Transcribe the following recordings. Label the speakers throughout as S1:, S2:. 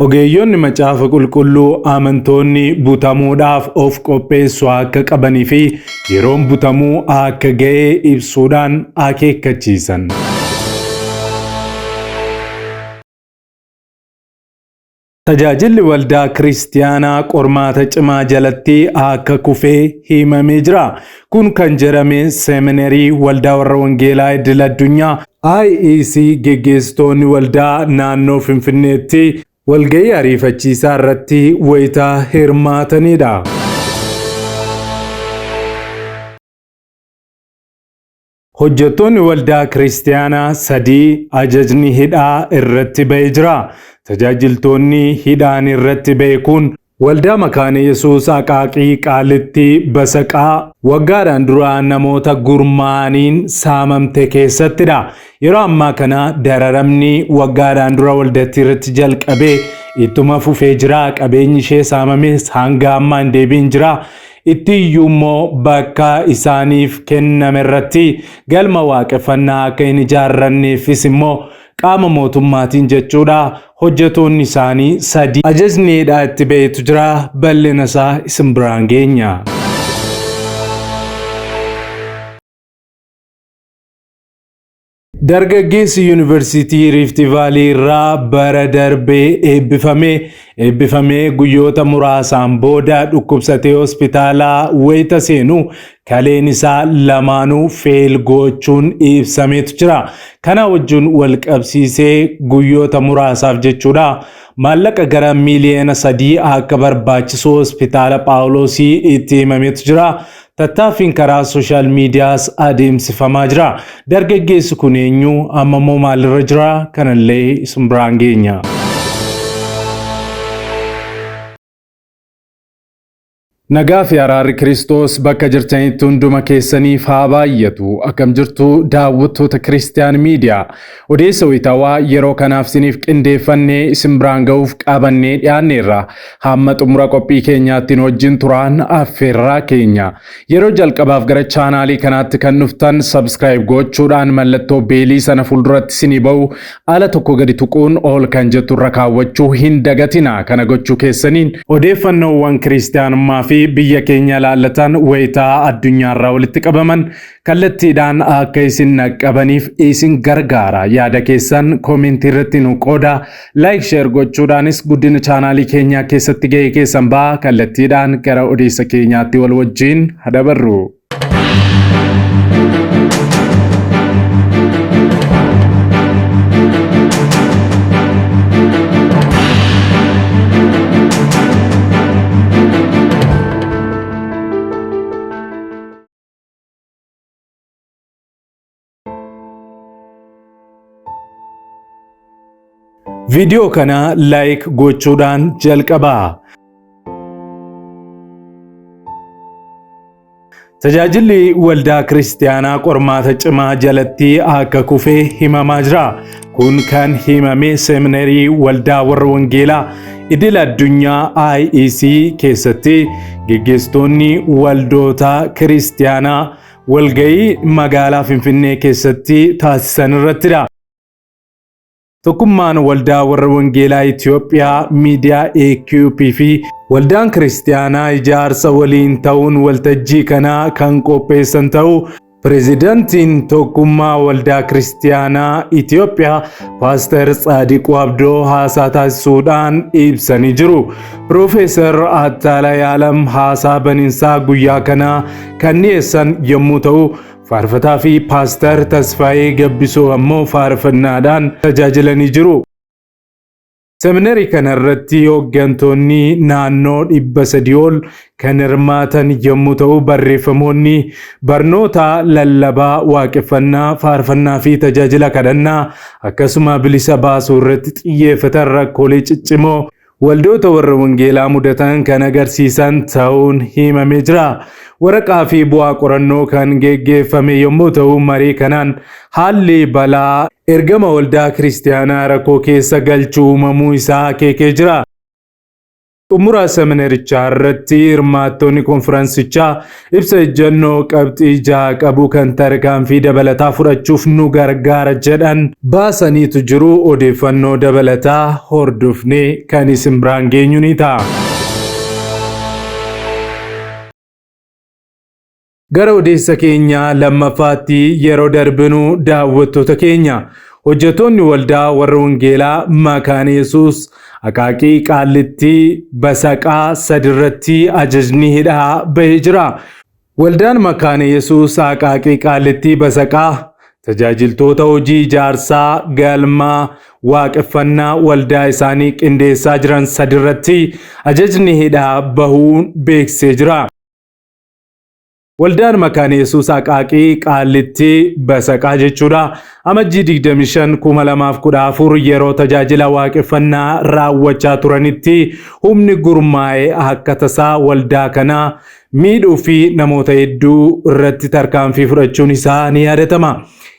S1: Ogeeyyoonni macaafa qulqulluu amantoonni butamuudhaaf of qopheessuu akka qabanii fi yeroon butamuu akka ga'e ibsuudhaan akeekkachiisan. Tajaajilli waldaa kiristaanaa qormaata cimaa jalatti akka kufee himamee jira. Kun kan jedhame seeminerii waldaa warra wangeelaa idil addunyaa IEC geggeessitoonni waldaa naannoo Finfinneetti walga'ii ariifachiisaa irratti wayitaa hirmaatanidha. Hojjettoonni waldaa kiristaanaa 3 ajajni hidhaa irratti ba'ee jira. Tajaajiltoonni hidhaan irratti ba'e kun waldaa Makaana Yesuus Aqaaqii Qaalitti Basaqaa waggaadhaan dura namoota gurmaa'aniin saamamte keessattidha. Yeroo ammaa kana dararamni waggaadhaan dura waldatti irratti jalqabee ittuma fufee jira. Qabeenyi ishee saamames hanga ammaa hin deebiin jira. Itti iyyuu immoo bakka isaaniif kenname irratti galma waaqeffannaa akka hin ijaarranneefis immoo qaama mootummaatiin jechuudha hojjettoonni isaanii 3 ajajni hidhaa itti ba'etu jira. Bal'ina isaa isin biraan geenya. Dargaggeessi Yuunivarsiitii Rift Valley irraa bara darbee eebbifamee guyyoota muraasaan booda dhukkubsatee hospitaalaa wayita seenu kaleen isaa lamaanuu feel gochuun ibsameetu jira. Kana wajjin wal qabsiisee guyyoota muraasaaf jechuudha maallaqa gara miiliyoona 3 akka barbaachisu hospitaala Phaawulosii itti himameetu jira. Tattaaffiin karaa sooshaal miidiyaas adeemsifamaa jira. Dargaggeessi kun eenyu? Amma immoo maalirra jira? Kanallee isin biraan geenya. Nagaa fi araarri Kiristoos bakka jirtanitti hunduma keessaniif haa baay'atu. Akkam jirtu daawwattoota Kiristiyaan Miidiyaa. Odeessa wayitaawaa yeroo kanaaf isiniif qindeeffannee isin biraan ga'uuf qabannee dhiyaanneerra. Hamma xumura qophii keenyaatti wajjin turaan affeerraa keenya. Yeroo jalqabaaf gara chaanaalii kanaatti kan dhuftan subscribe gochuudhaan mallattoo beelii sana fuulduratti isinii ba'u ala tokko gadi tuquun ol kan jettu irra kaawwachuu hin dagatina. Kana gochuu keessaniin odeeffannoowwan kiristiyaanummaa fi biyya keenya laallatan wayitaa addunyaarraa walitti qabaman kallattiidhaan akka isin naqqabaniif isin gargaara. Yaada keessan koomentii irratti nu qooda. Like share gochuudhaanis guddina chaanaalii keenyaa keessatti ga'ee keessan ba'a. Kallattiidhaan gara odeessa keenyaatti wal wajjin hadabarru. Video kana like gochuudhaan jalqabaa. Tajaajilli waldaa kiristaanaa qormaata cimaa jalatti akka kufee himamaa jira. Kun kan himame seeminerii waldaa warra wangeelaa idil addunyaa IEC keessatti geggeessitoonni waldoota kiristaanaa walga'ii magaalaa Finfinnee keessatti taasisan irrattidha. Tokkummaan waldaa warra wangeelaa Itoophiyaa miidiyaa AQP fi waldaan kiristaanaa ijaarsa waliin ta'uun waltajjii kana kan qopheessan ta'uu Pireezidaantiin Tokkummaa waldaa kiristaanaa Itoophiyaa Paaster Tsaadiquu Abdoo haasaa taasisuudhaan ibsanii jiru. Piroofeesar Attaalaa Yaalam haasaa baniinsaa guyyaa kana kan dhiyeessan yommuu ta'u faarfataa fi Paaster Tasfaayee Gabbisoo ammoo faarfannaadhaan tajaajilanii jiru. Seeminerii kana irratti hooggantoonni naannoo 300 ol kan hirmaatan yommuu ta'u barreeffamoonni barnoota lallabaa waaqeffannaa faarfannaa fi tajaajila kadhannaa akkasuma bilisa baasuu irratti xiyyeeffatan rakkoolee ciccimoo waldoota warra wangeelaa mudatan kan agarsiisan ta'uun himamee jira. Waraqaa fi bu'aa qorannoo kan geggeeffame yommuu ta'u marii kanaan haalli balaa ergama waldaa kiristaanaa rakkoo keessa galchuu uumamuu isaa akeekee jira. xumura seminarichaa irratti hirmaattonni konferansichaa ibsa ejjennoo qabxii 6 qabu kan tarkaanfii dabalataa fudhachuuf nu gargaara jedhan baasaniitu jiru. Odeeffannoo dabalataa hordofnee kan isin biraan geenyu ni ta'a. Gara odeessa keenya lammaffaatti yeroo darbinu daawwattoota keenya hojjettoonni waldaa warra wangeelaa Makaana Yesuus Akaaqii Qaallittii Basaqaa sadirratti ajajni hidhaa bahee jira. Waldaan Makaana Yesuus Akaaqii Qaallittii Basaqaa tajaajiltoota hojii ijaarsaa galmaa waaqeffannaa waldaa isaanii qindeessaa jiran sadirratti ajajni hidhaa bahuun beeksisee jira. Waldaan Makaana Yesuus Akaaqii Qaallittii Basaqaa jechuudha. Amajjii 25 2014 yeroo tajaajila waaqeffannaa raawwachaa turanitti humni gurmaa'ee akka tasaa waldaa kanaa miidhuu fi namoota hedduu irratti tarkaanfii fudhachuun isaa ni yaadatama.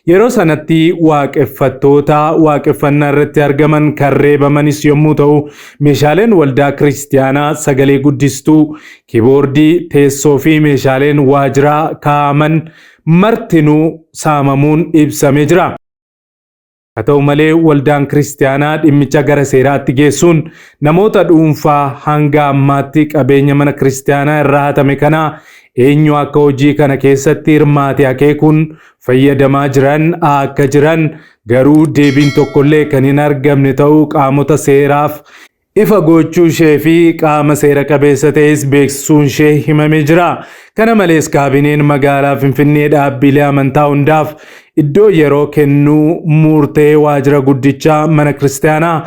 S1: Yeroo sanatti waaqeffattoota waaqeffannaa irratti argaman kan reebamanis yommuu ta'u, meeshaaleen waldaa kiristaanaa sagalee guddistuu, kiiboordii, teessoo fi meeshaaleen waajiraa kaa'aman martinuu saamamuun ibsamee jira. Haa ta'u malee waldaan kiristaanaa dhimmicha gara seeraatti geessuun namoota dhuunfaa hanga ammaatti qabeenya mana kiristaanaa irraa hatame kana eenyu akka hojii kana keessatti hirmaate akeekuun fayyadamaa jiran akka jiran garuu deebiin tokkollee kan hin argamne ta'uu qaamota seeraaf ifa gochuu ishee fi qaama seera qabeessa ta'es beeksisuun ishee himamee jira. Kana malees kaabineen magaalaa Finfinnee dhaabbilee amantaa hundaaf iddoo yeroo kennuu murtee waajjira guddichaa mana kiristaanaa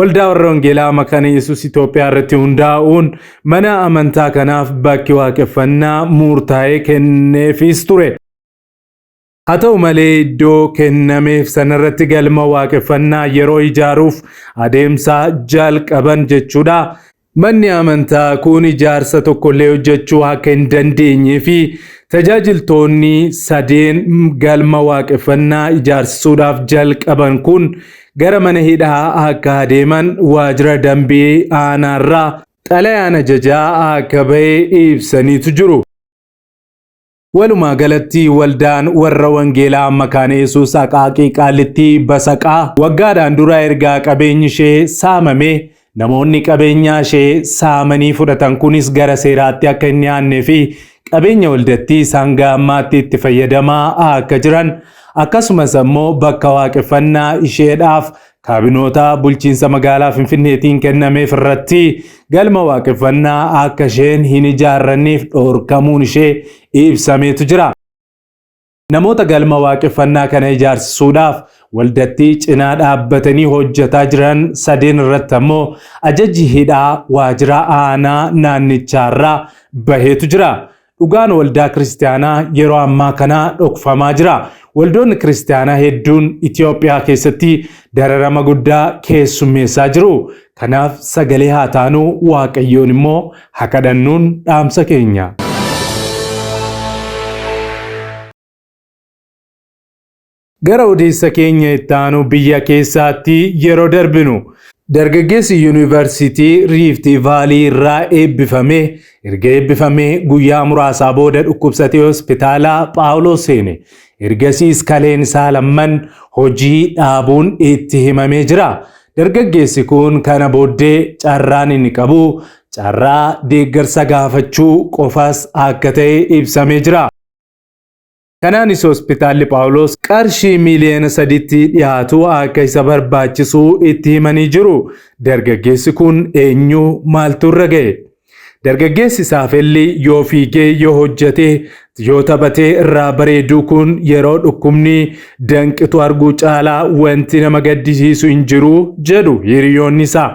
S1: waldaa warra wangeelaa Makaana Yesuus Itoophiyaa irratti hundaa'uun mana amantaa kanaaf bakki waaqeffannaa murtaa'ee kenneefis ture. Haa ta'u malee iddoo kennameef sanarratti galma waaqeffannaa yeroo ijaaruuf adeemsa jalqaban jechuudha. Manni amantaa kun ijaarsa tokkollee hojjechuu akka hin dandeenyee fi tajaajiltoonni sadeen galma waaqeffannaa ijaarsisuudhaaf jalqaban kun gara mana hidhaa akka adeeman waajjira dambii aanaarraa xalayaan ajajaa akka ba'e ibsaniitu jiru. Walumaa galatti waldaan warra wangeelaa Makaana Yesuus Akaaqii Qaallittii Basaqaa waggaadhaan dura ergaa qabeenyi ishee saamame namoonni qabeenyaa ishee saamanii fudhatan kunis gara seeraatti akka hin dhiyaannee fi qabeenya waldattii hanga ammaatti itti fayyadamaa akka jiran akkasumas immoo bakka waaqeffannaa isheedhaaf kaabinoota bulchiinsa magaalaa Finfinneetiin kennameef irratti galma waaqeffannaa akka isheen hin ijaarranneef dhorkamuun ishee ibsameetu jira. Namoota galma waaqeffannaa kana ijaarsisuudhaaf waldattii cinaa dhaabbatanii hojjetaa jiran sadeen irratti ammoo ajajji hidhaa waajjira aanaa naannichaarraa baheetu jira. Dhugaan waldaa kiristaanaa yeroo ammaa kana dhokfamaa jira. Waldoonni kiristaanaa hedduun Itoophiyaa keessatti dararama guddaa keessummeessaa jiru. Kanaaf sagalee haa taanu, Waaqayyoon immoo haa kadhannuun dhaamsa keenya. Gara odeessa keenya itti aanu biyya keessaatti yeroo darbinu dargaggeessi yuunivarsiitii Rift Valley irraa eebbifame erga eebbifamee guyyaa muraasaa booda dhukkubsatee hospitaala Phaawulos seene. Ergasiis kaleen isaa lamman hojii dhaabuun itti himamee jira. Dargaggeessi kun kana booddee carraan inni qabu carraa deeggarsa gaafachuu qofas akka ta'e ibsamee jira. Kanaanis hospitaalli Phaawulos qarshii miliyoona 3tti dhiyaatu akka isa barbaachisu itti himanii jiru. Dargaggeessi kun eenyu maaltu irra ga'e? Dargaggeessi saafelli yoo fiigee yoo hojjete yoo taphatee irraa bareedu kun yeroo dhukkubni danqitu arguu caalaa wanti nama gaddisiisu hin jiru jedhu hiriyoonni isaa.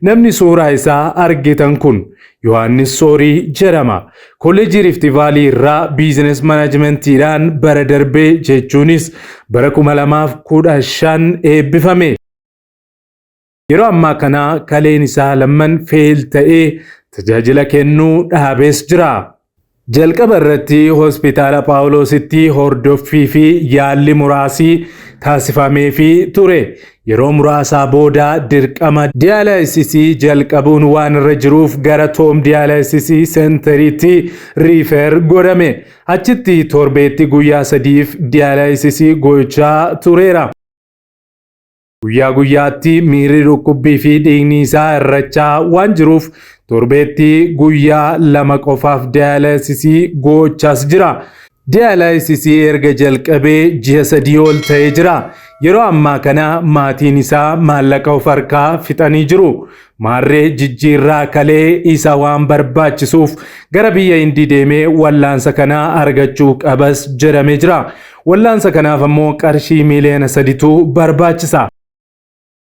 S1: Namni suuraa isaa argitan kun Yohaannis Soorii jedhama. Kolleejjii Rift Valley irraa biizines manaajimentiidhaan bara darbee jechuunis bara 2015 eebbifame. Yeroo ammaa kana kaleen isaa lamman feel ta'ee tajaajila kennuu dhaabees jira. Jalqaba irratti hospitaala Phaawulositti hordoffii fi yaalli muraasii taasifamee fi ture. yeroo muraasaa booda dirqama diyaalaayisisii jalqabuun waan irra jiruuf gara toom diyaalaayisisii seentariitti riifer godhame. Achitti torbeetti guyyaa 3f diyaalaayisisii gochaa tureera. Guyyaa guyyaatti miirri dhukkubbii fi dhiigni isaa irrachaa waan jiruuf torbeetti guyyaa 2 qofaaf diyaalaayisisii gochaas jira. Diyaalaayisisii erga jalqabee ji'a 3 ol ta'ee jira. Yeroo ammaa kana maatiin isaa maallaqa of harkaa fixanii jiru. Maarree jijjiirraa kalee isa waan barbaachisuuf gara biyya Hindii deemee wallaansa kana argachuu qabas jedhamee jira. Wallaansa kanaaf ammoo qarshii miliyoona 3tu barbaachisa.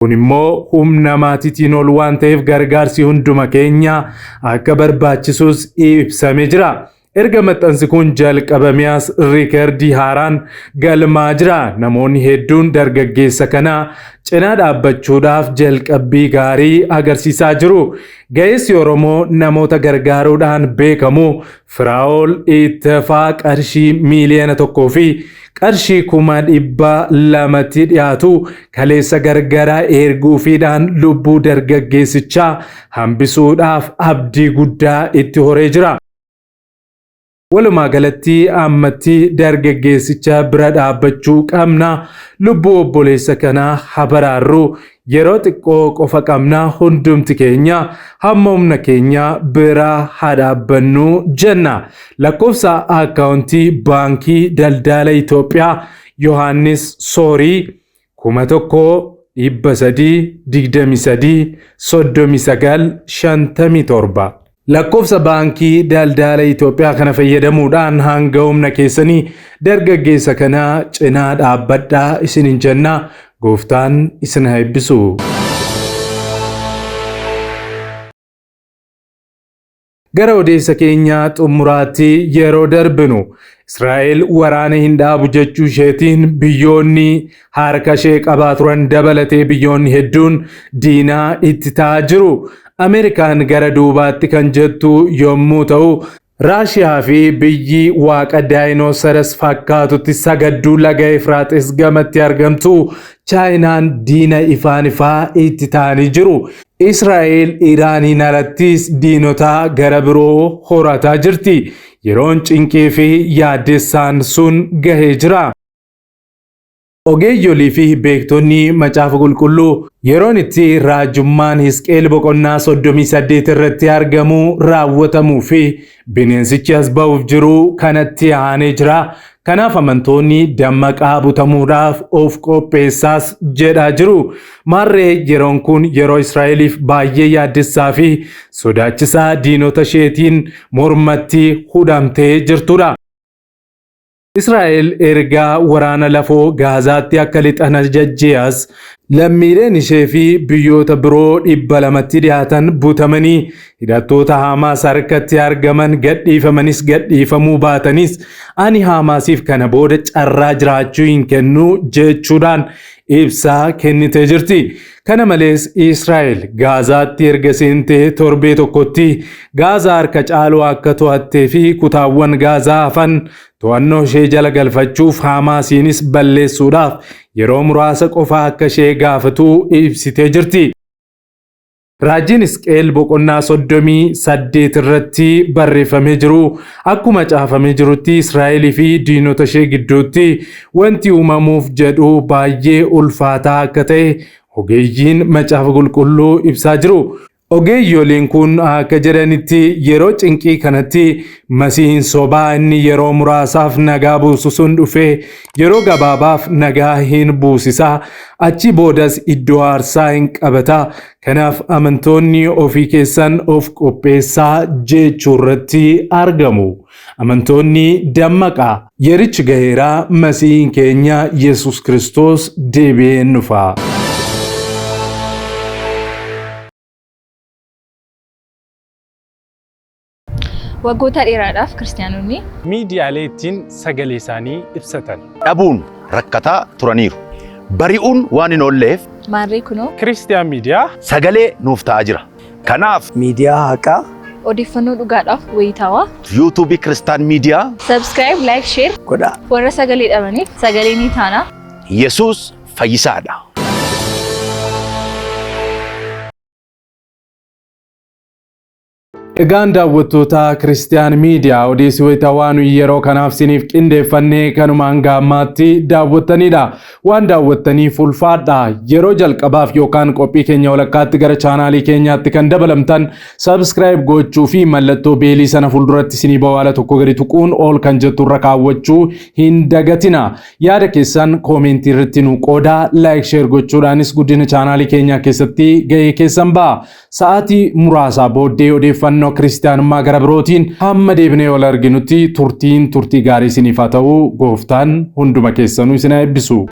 S1: Kun immoo humna maatiitiin ol waan ta'eef gargaarsi hunduma keenya akka barbaachisus ibsamee jira. Erga maxxansi kun jalqabameas riikardii haaraan galmaa jira. Namoonni hedduun dargaggeessa kana cinaa dhaabbachuudhaaf jalqabbii gaarii agarsiisaa jiru. Ga'eessi Oromoo namoota gargaaruudhaan beekamu Firaa'ol Ittafaa qarshii miliyoona 1 fi qarshii 200,000tti dhiyaatu kaleessa gargaaraa erguufiidhaan lubbuu dargaggeessichaa hambisuudhaaf abdii guddaa itti horee jira. Walumaa galatti ammatti dargaggeessicha bira dhaabbachuu qabna. Lubbuu obboleessa kanaa habaraarru yeroo xiqqoo qofa qabna. Hundumti keenya hamma humna keenya bira dhaabbannu jenna. Lakkoofsa akkaawuntii baankii daldala Itoophiyaa Yohaannis Soorii 1,323,39,57. Lakkoofsa baankii daldala Itoophiyaa kana fayyadamuudhaan hanga humna keessanii dargaggeessa kana cinaa dhaabbadhaa isinin jenna. Gooftaan isin haa eebbisu. Gara odeessa keenya xumuraatti yeroo darbinu Israa'el waraana hin dhaabu jechuu isheetiin biyyoonni harka ishee qabaa turan dabalatee biyyoonni hedduun diinaa itti ta'aa jiru. Ameerikaan gara duubaatti kan jettu yommuu ta'u, Raashiyaa fi biyyi waaqa daayinoosaras fakkaatutti sagadduu laga Efraaxis gamatti argamtu Chaayinaan diina ifaan ifaa itti ta'anii jiru. Israa'el Iraaniin alattis diinota gara biroo horataa jirti. Yeroon cinqii fi yaaddessaan sun gahee jira. Ogeeyyolii fi beektonni macaafa qulqulluu yeroon itti raajummaan Hisqeel boqonnaa 38 irratti argamu raawwatamuu fi bineensichi as ba'uuf jiru kanatti aanee jira. Kanaaf amantoonni dammaqaa butamuudhaaf of qopheessaas jedhaa jiru. Maarree yeroon kun yeroo Israa'eliif baay'ee yaaddessaa fi sodaachisaa diinota isheetiin mormatti hudhamtee jirtudha. Israa'el ergaa waraana lafoo Gaazaatti akka lixan ajajjees lammiileen ishee fi biyyoota biroo 200tti dhiyaatan butamanii hidhattoota Haamaas harkatti argaman gadhiifamanis gadhiifamuu baatanis ani Haamaasiif kana booda carraa jiraachuu hin kennu jechuudhaan ibsaa kennitee jirti. Kana malees Israa'el Gaazaatti erga seentee torbee tokkotti Gaazaa harka caaluu akka to'attee fi kutaawwan Gaazaa hafan to'annoo ishee jala galfachuuf Haamaasiinis balleessuudhaaf yeroo muraasa qofa akka ishee gaafatu ibsitee jirti. Raajiin Hisqeel boqonnaa 38 irratti barreeffamee jiru akkuma caafamee jirutti Israa'elii fi diinota ishee gidduutti wanti uumamuuf jedhu baay'ee ulfaataa akka ta'e ogeeyyiin macaafa qulqulluu ibsaa jiru. Ogeeyyoliin kun akka jedhanitti yeroo cinqii kanatti masiihin sobaa inni yeroo muraasaaf nagaa buusu sun dhufee yeroo gabaabaaf nagaa hin buusisaa achi boodas iddoo aarsaa hin qabataa. Kanaaf amantoonni ofii keessan of qopheessaa jechuu irratti argamu. Amantoonni dammaqaa. Yerichi gaheeraa masiihin keenya Yesus Kiristoos deebi'ee dhufa.
S2: Waggoota dheeraadhaaf kiristaanonni
S1: miidiyaalee ittiin sagalee isaanii ibsatan
S3: dhabuun rakkataa turaniiru. Bari'uun waan hin oolleef
S2: maarree kunoo
S1: Kiristiyaan miidiyaa
S3: sagalee nuuf ta'aa jira. Kanaaf
S4: miidiyaa haqaa
S2: odeeffannoo dhugaadhaaf wayitaawaa
S3: yuutuubii Kiristaan miidiyaa
S2: subscribe, like, share
S4: godhaa.
S2: warra sagalee dhabaniif sagalee ni taana.
S3: Yesuus fayyisaadha.
S1: Egaan daawwattoota Kiristiyaan Miidiyaa odeessii wayitaawwan yeroo kanaaf siniif qindeeffannee kanumaan gaammaatti daawwattanidha. Waan daawwattaniif ulfaadha. Yeroo jalqabaaf yookaan qophii keenya walakkaatti gara chaanaalii keenyaatti kan dabalamtan subscribe gochuu fi mallattoo beelii sana fuulduratti sinii bawaala tokko gadi tuquun ol kan jettu irra kaawwachuu hin dagatina. Yaada keessan koomentii irratti nu qoodaa, like share gochuudhaanis guddina chaanaalii keenyaa keessatti gahee keessan ba'a. Sa'aatii muraasa booddee odeeffannoo Kiristiyaanummaa gara birootiin hamma deebinee wal arginutti turtii gaarii isiniif haa ta'u. Gooftaan hunduma keessanuu isin haa eebbisu.